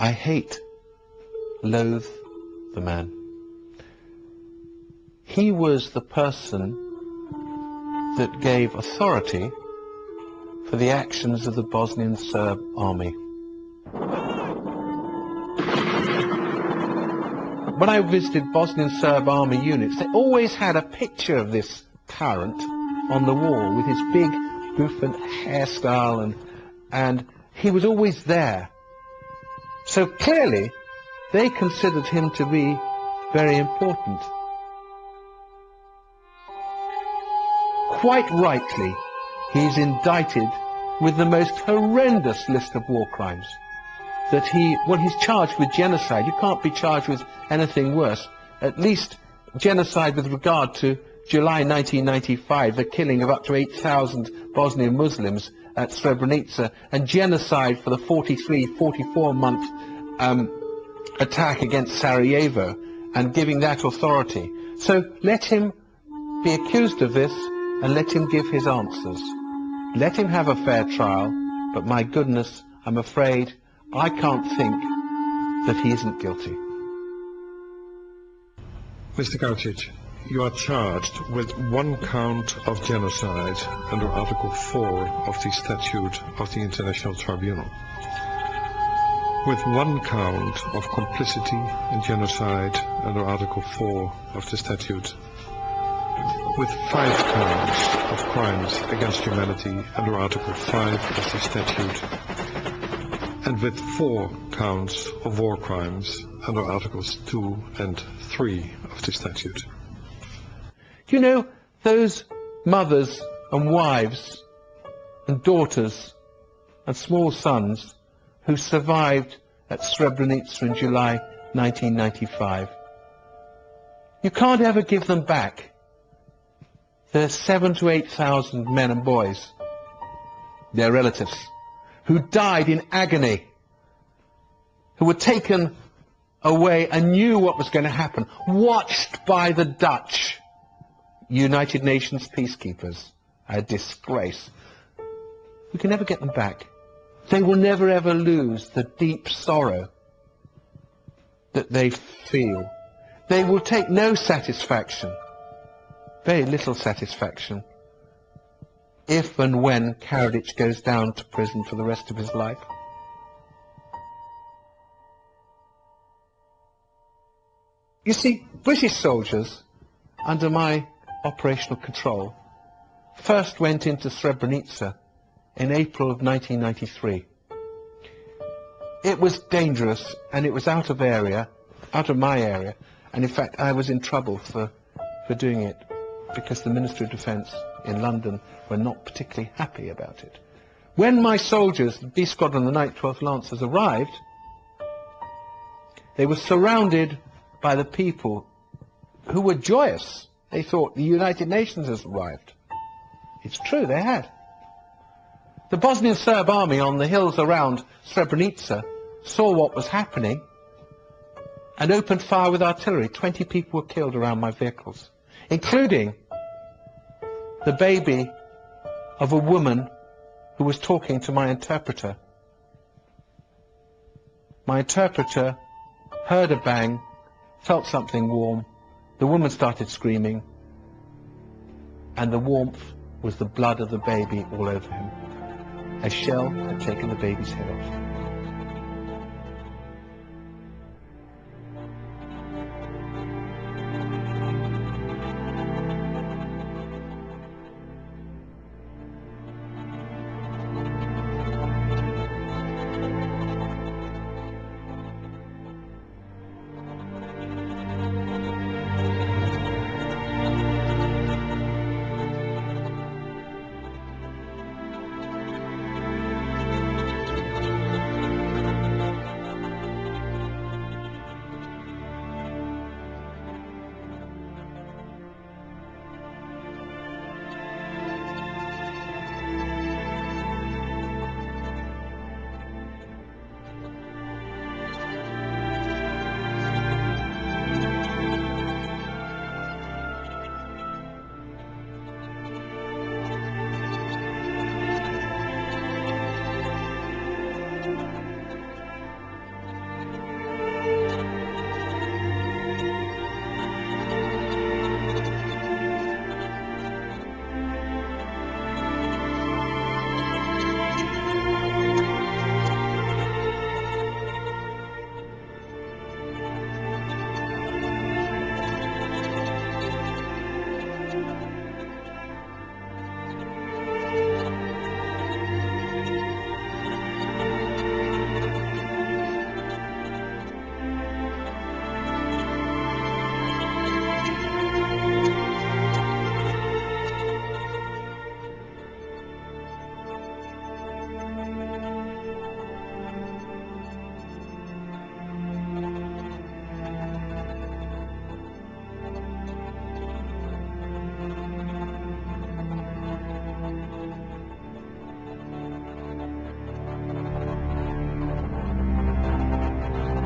I hate, loathe the man. He was the person that gave authority for the actions of the Bosnian Serb army. When I visited Bosnian Serb army units, they always had a picture of this tyrant on the wall with his big bouffant hairstyle, and he was always there. So clearly they considered him to be very important. Quite rightly, he's indicted with the most horrendous list of war crimes. That he's charged with genocide. You can't be charged with anything worse. At least genocide with regard to July 1995, the killing of up to 8,000 Bosnian Muslims at Srebrenica, and genocide for the 44-month attack against Sarajevo, and giving that authority. So let him be accused of this, and let him give his answers. Let him have a fair trial, but my goodness, I'm afraid I can't think that he isn't guilty. Mr. Kaučić, you are charged with one count of genocide under Article 4 of the Statute of the International Tribunal, with one count of complicity in genocide under Article 4 of the Statute, with 5 counts of crimes against humanity under Article 5 of the Statute, and with 4 counts of war crimes under Articles 2 and 3 of the statute. You know, those mothers and wives and daughters and small sons who survived at Srebrenica in July 1995, you can't ever give them back. There's 7,000 to 8,000 men and boys, their relatives, who died in agony, who were taken away and knew what was going to happen, watched by the Dutch United Nations peacekeepers. A disgrace. We can never get them back. They will never ever lose the deep sorrow that they feel. They will take no satisfaction, very little satisfaction, if and when Karadzic goes down to prison for the rest of his life. You see, British soldiers, under my operational control, first went into Srebrenica in April of 1993. It was dangerous, and it was out of my area, and in fact I was in trouble for doing it, because the Ministry of Defence in London were not particularly happy about it. When my soldiers, the B Squadron, the 9th 12th Lancers, arrived, they were surrounded by the people who were joyous. They thought the United Nations has arrived. It's true, they had. The Bosnian Serb army on the hills around Srebrenica saw what was happening and opened fire with artillery. 20 people were killed around my vehicles, including the baby of a woman who was talking to my interpreter. My interpreter heard a bang, felt something warm. The woman started screaming, and the warmth was the blood of the baby all over him. A shell had taken the baby's head off.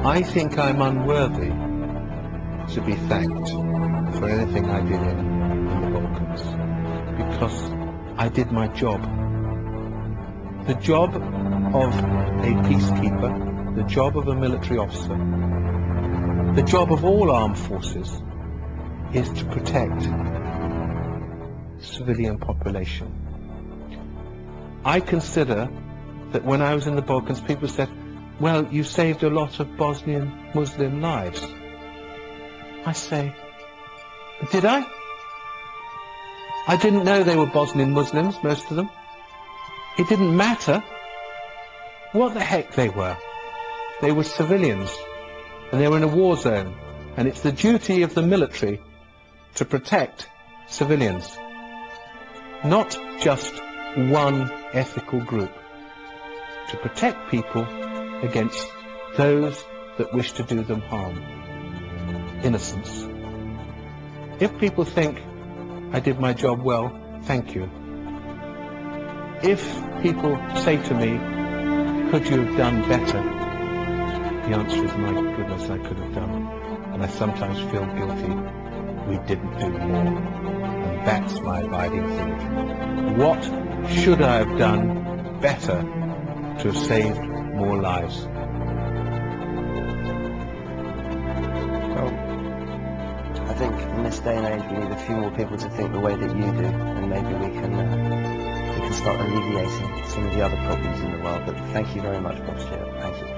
I think I'm unworthy to be thanked for anything I did in the Balkans, because I did my job. The job of a peacekeeper, the job of a military officer, the job of all armed forces is to protect civilian population. I consider that when I was in the Balkans, people said, well, you saved a lot of Bosnian Muslim lives. I say, did I? I didn't know they were Bosnian Muslims, most of them. It didn't matter what the heck they were. They were civilians, and they were in a war zone, and it's the duty of the military to protect civilians, not just one ethnical group, to protect people against those that wish to do them harm. Innocence. If people think I did my job well, thank you. If people say to me, could you have done better? The answer is, my goodness, I could have done. And I sometimes feel guilty. We didn't do more. And that's my abiding thing. What should I have done better to have saved more lives? Well, I think in this day and age we need a few more people to think the way that you do, and maybe we can start alleviating some of the other problems in the world. But thank you very much, Bob Stewart. Thank you.